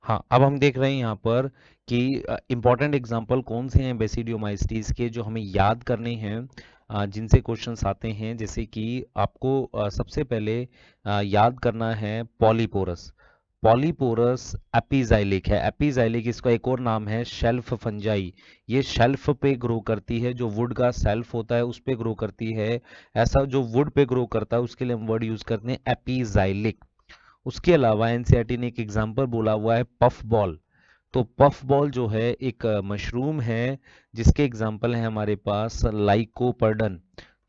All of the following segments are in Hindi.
हाँ, अब हम देख रहे हैं यहाँ पर कि इम्पॉर्टेंट एग्जाम्पल कौन से हैं बेसिडियोमाइसिटीज के जो हमें याद करने हैं, जिनसे क्वेश्चंस आते हैं। जैसे कि आपको सबसे पहले याद करना है पॉलीपोरस। पॉलीपोरस एपीजाइलिक है। एपीजाइलिक इसका एक और नाम है शेल्फ फंजाई। ये शेल्फ पे ग्रो करती है, जो वुड का शेल्फ होता है उस पे ग्रो करती है। ऐसा जो वुड पे ग्रो करता है उसके लिए हम वर्ड यूज करते हैं एपीजाइलिक। उसके अलावा एनसीईआरटी ने एक एग्जाम्पल बोला हुआ है पफ बॉल। तो पफ बॉल जो है एक मशरूम है, जिसके एग्जाम्पल है हमारे पास लाइकोपर्डन।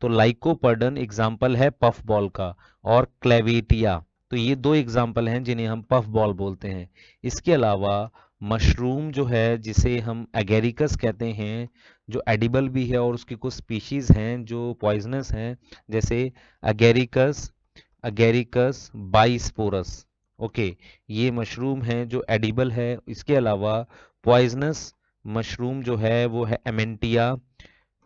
तो लाइकोपर्डन एग्जाम्पल है पफ बॉल का, और क्लेवेटिया। तो ये दो एग्जाम्पल हैं जिन्हें हम पफ बॉल बोलते हैं। इसके अलावा मशरूम जो है जिसे हम एगेरिकस कहते हैं, जो एडिबल भी है, और उसकी कुछ स्पीशीज हैं जो पॉइजनस हैं, जैसे एगेरिकस अगेरिकस बाइस्पोरस। ओके, ये मशरूम है जो एडिबल है। इसके अलावा पॉइजनस मशरूम जो है वो है एमेंटिया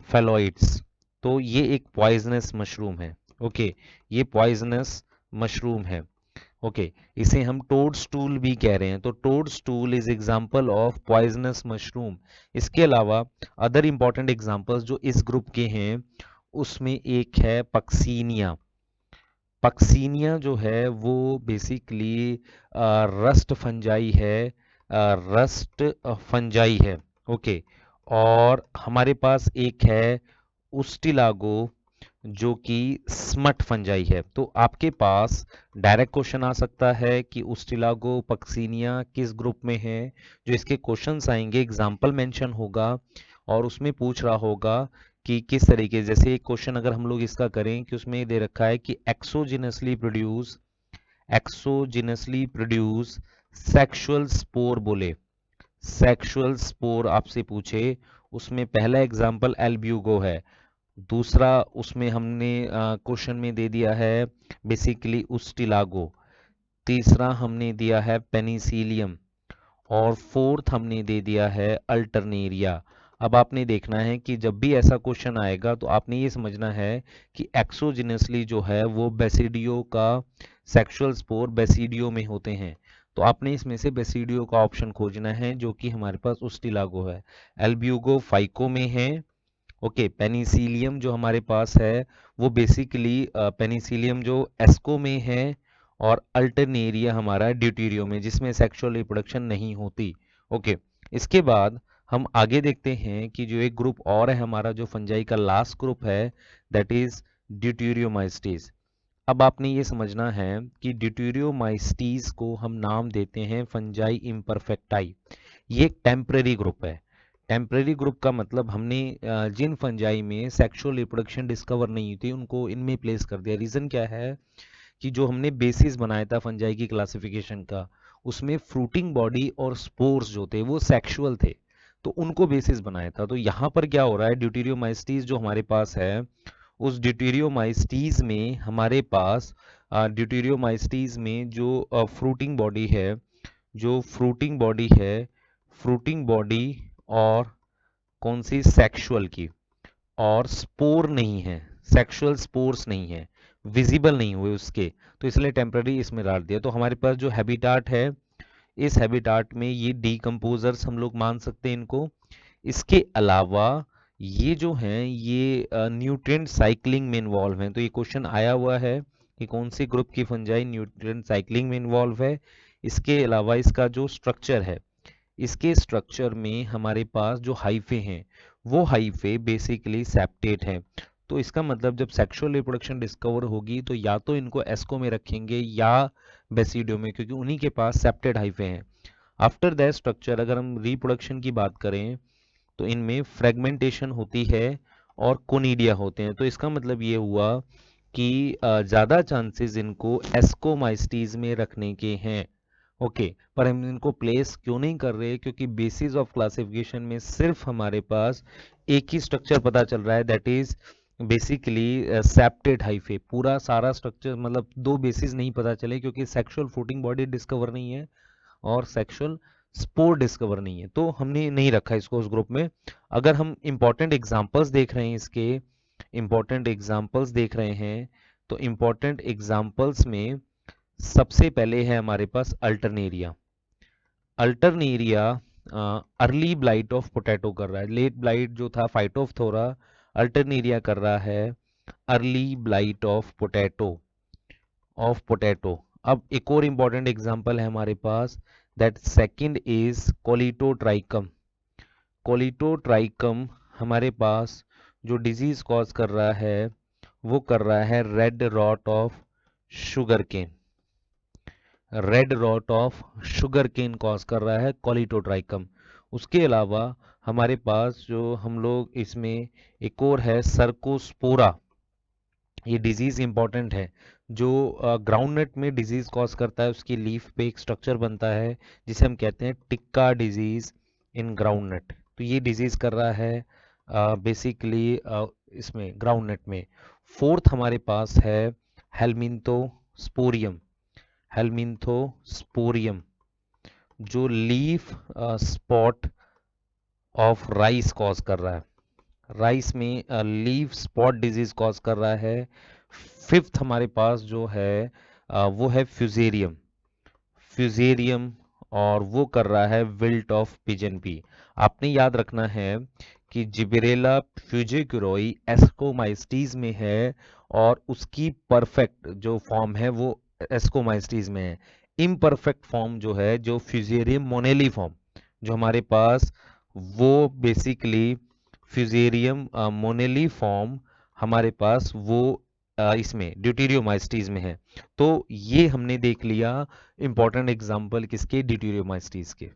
फेलोइड्स। तो ये एक पॉइजनस मशरूम है। ओके, ये पॉइजनस मशरूम है। ओके, इसे हम टोड स्टूल भी कह रहे हैं। तो toadstool is example of poisonous mushroom. इसके अलावा अदर इंपॉर्टेंट एग्जाम्पल्स जो इस ग्रुप के हैं, उसमें एक है पक्सीनिया। पक्सीनिया जो है वो बेसिकली रस्ट फंजाई है। रस्ट फंजाई है। ओके, और हमारे पास एक है उस्टिलागो, जो कि स्मट फंजाई है। तो आपके पास डायरेक्ट क्वेश्चन आ सकता है कि उस्टिलागो पक्सीनिया किस ग्रुप में है। जो इसके क्वेश्चंस आएंगे, एग्जाम्पल मेंशन होगा, और उसमें पूछ रहा होगा कि किस तरीके, जैसे एक क्वेश्चन अगर हम लोग इसका करें कि उसमें ये दे रखा है कि एक्सोजिनसली प्रोड्यूस सेक्सुअल स्पोर बोले। सेक्सुअल स्पोर आपसे पूछे, उसमें पहला एग्जाम्पल एल्ब्यूगो है। दूसरा उसमें हमने क्वेश्चन में दे दिया है बेसिकली उस्टिलागो। तीसरा हमने दिया है पेनिसिलियम, और फोर्थ हमने दे दिया है अल्टरनेरिया। अब आपने देखना है कि जब भी ऐसा क्वेश्चन आएगा तो आपने ये समझना है कि एक्सोजिनसली जो है वो बेसिडियो का सेक्सुअल स्पोर बेसिडियो में होते हैं। तो आपने इसमें से बेसिडियो का ऑप्शन खोजना है, जो कि हमारे पास उस्टिलागो है। एल्ब्यूगो फाइको में है। ओके, पेनिसिलियम जो हमारे पास है वो बेसिकली पेनिसिलियम जो एस्को में है, और अल्टरनेरिया हमारा ड्यूटेरियो में, जिसमें सेक्सुअल रिप्रोडक्शन नहीं होती। ओके, इसके बाद हम आगे देखते हैं कि जो एक ग्रुप और है हमारा, जो फंजाई का लास्ट ग्रुप है, दैट इज ड्यूटेरियोमाइस्टीज। अब आपने ये समझना है कि ड्यूटेरियोमाइस्टीज को हम नाम देते हैं फंजाई इम्परफेक्टाई। ये एक टेम्परेरी ग्रुप है। टेम्परेरी ग्रुप का मतलब हमने जिन फंजाई में सेक्सुअल रिप्रोडक्शन डिस्कवर नहीं हुई थी उनको इनमें प्लेस कर दिया। रीज़न क्या है कि जो हमने बेसिस बनाया था फंजाई की क्लासिफिकेशन का, उसमें फ्रूटिंग बॉडी और स्पोर्स जो थे वो सेक्सुअल थे, तो उनको बेसिस बनाया था। तो यहाँ पर क्या हो रहा है, ड्यूटेरियोमाइस्टीज जो हमारे पास है, उस ड्यूटेरियोमाइस्टीज में हमारे पास ड्यूटेरियोमाइस्टीज में जो फ्रूटिंग बॉडी है, जो फ्रूटिंग बॉडी है, फ्रूटिंग बॉडी और कौन सी सेक्सुअल की, और स्पोर नहीं है, सेक्सुअल स्पोर्स नहीं है, विजिबल नहीं हुए उसके, तो इसलिए टेम्पररी इसमें डाल दिया। तो हमारे पास जो हैबिटाट है, इस हैबिटाट में ये डीकम्पोजर्स हम लोग मान सकते हैं इनको। इसके अलावा ये जो हैं ये न्यूट्रिएंट साइक्लिंग में इन्वॉल्व हैं। तो ये क्वेश्चन आया हुआ है कि कौन सी ग्रुप की फंजाई न्यूट्रिएंट साइक्लिंग में इन्वॉल्व है। इसके अलावा इसका जो स्ट्रक्चर है, इसके स्ट्रक्चर में हमारे पास जो हाइफे हैं, वो हाइफे बेसिकली सेप्टेट हैं। तो इसका मतलब जब सेक्सुअल रिप्रोडक्शन डिस्कवर होगी तो या तो इनको एस्को में रखेंगे या बेसिडियो में, क्योंकि उन्हीं के पास सेप्टेड हाइफे हैं। आफ्टर दैट स्ट्रक्चर अगर हम रिप्रोडक्शन की बात करें तो इनमें फ्रेगमेंटेशन होती है और कोनिडिया होते हैं। तो इसका मतलब ये हुआ कि ज़्यादा चांसेस इनको एस्कोमाइस्टीज में रखने के हैं। ओके, पर हम इनको प्लेस क्यों नहीं कर रहे, क्योंकि बेसिस ऑफ क्लासिफिकेशन में सिर्फ हमारे पास एक ही स्ट्रक्चर पता चल रहा है, that is basically septate hyphae. पूरा सारा स्ट्रक्चर मतलब दो बेसिस नहीं पता चले, क्योंकि सेक्सुअल फ्रूटिंग बॉडी डिस्कवर नहीं है और सेक्सुअल स्पोर डिस्कवर नहीं है, तो हमने नहीं रखा इसको उस ग्रुप में। अगर हम इंपॉर्टेंट एग्जांपल्स देख रहे हैं, इसके इंपॉर्टेंट एग्जांपल्स देख रहे हैं, तो इंपॉर्टेंट एग्जांपल्स में सबसे पहले है हमारे पास alternaria. Alternaria early blight of potato कर रहा है। लेट ब्लाइट जो था फाइटोफथोरा, अल्टरनेरिया कर रहा है अर्ली ब्लाइट ऑफ पोटैटो। अब एक और इम्पॉर्टेंट एग्जांपल है हमारे पास, that second is colletotrichum. Colletotrichum हमारे पास जो डिजीज कॉज कर रहा है वो कर रहा है red rot of sugarcane. Red rot of sugarcane cause कर रहा है कोलिटोट्राइकम। उसके अलावा हमारे पास जो हम लोग इसमें एक और है सर्कोस्पोरा। ये डिजीज इंपॉर्टेंट है, जो ग्राउंडनट में डिजीज कॉज करता है। उसकी लीफ पे एक स्ट्रक्चर बनता है जिसे हम कहते हैं टिक्का डिजीज इन ग्राउंडनट। तो ये डिजीज कर रहा है बेसिकली इसमें ग्राउंडनट में। फोर्थ हमारे पास है हेलमिंथोस्पोरियम। हेलमिंथोस्पोरियम जो leaf spot of rice cause कर रहा है। राइस में लीफ स्पॉट डिजीज कॉज कर रहा है। फिफ्थ हमारे पास जो है वो है फ्यूजेरियम। फ्यूजेरियम और वो कर रहा है विल्ट ऑफ पिजन पी। आपने याद रखना है कि जिबरेला फ्यूजिकुरोई एस्कोमाइस्टीज में है और उसकी परफेक्ट जो फॉर्म है वो एस्कोमाइस्टीज में है। इम्परफेक्ट फॉर्म जो है जो फ्यूजेरियम मोनेली फॉर्म जो हमारे पास, वो बेसिकली फ्यूजेरियम मोनेली फॉर्म हमारे पास वो इसमें ड्यूटेरियोमाइस्टीज में है। तो ये हमने देख लिया इंपॉर्टेंट एग्जाम्पल किसके, ड्यूटेरियोमाइस्टीज के।